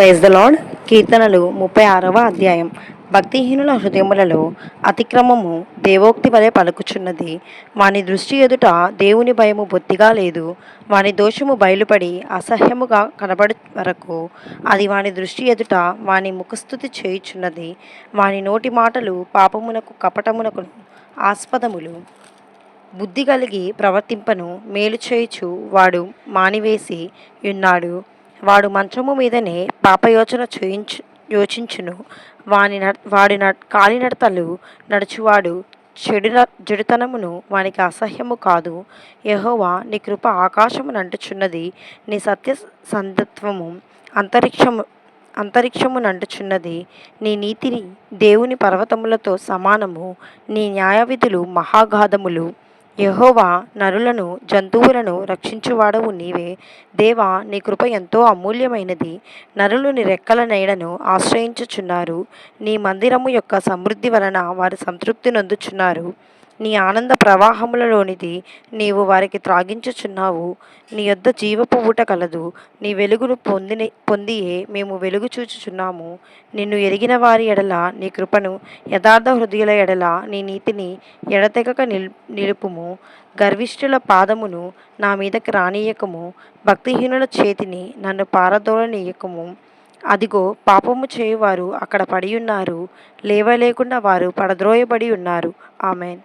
Praise the lord. కీర్తనలు 36వ అధ్యాయం. భక్తిహీనుల హృదయములలో అతిక్రమము దేవోక్తి వలె పలుకుచున్నది. వాని దృష్టి ఎదుట దేవుని భయము బొత్తిగా లేదు. వాని దోషము బయలుపడి అసహ్యముగా కనబడు వరకు అది వాని దృష్టి ఎదుట వాని ముఖస్థుతి చేయుచున్నది. వాని నోటి మాటలు పాపమునకు కపటమునకు ఆస్పదములు. బుద్ధి కలిగి ప్రవర్తింపను మేలు చేయుచు వాడు మానివేసి యున్నాడు. వాడు మంచము మీదనే పాపయోచన యోచించును. వాడి కాలినడతలు నడుచువాడు జడుతనమును వానికి అసహ్యము కాదు. యెహోవా, నీ కృప ఆకాశమునంటుచున్నది, నీ సత్య సంధత్వము అంతరిక్షమునంటుచున్నది. నీ నీతిని దేవుని పర్వతములతో సమానము, నీ న్యాయవిధులు మహాగాధములు. యెహోవా, నరులను జంతువులను రక్షించువాడవు నీవే. దేవా, నీ కృప ఎంతో అమూల్యమైనది. నరులు నీ రెక్కల నీడను ఆశ్రయించుచున్నారు. నీ మందిరము యొక్క సమృద్ధి వలన వారు సంతృప్తి నొందుచున్నారు. నీ ఆనంద ప్రవాహములలోనిది నీవు వారికి త్రాగించుచున్నావు. నీ యొద్ద జీవపు ఊట కలదు. నీ వెలుగును పొందియే మేము వెలుగు చూచుచున్నాము. నిన్ను ఎరిగిన వారి ఎడల నీ కృపను, యథార్థ హృదయుల ఎడల నీ నీతిని ఎడతెగక నిలుపుము. గర్విష్ఠుల పాదమును నా మీదకి రానియకము. భక్తిహీనుల చేతిని నన్ను పారదోలనీయకము. అదిగో, పాపము చేయువారు అక్కడ పడియున్నారు. లేవలేకుండా వారు పడద్రోయబడి ఉన్నారు. ఆమెన్.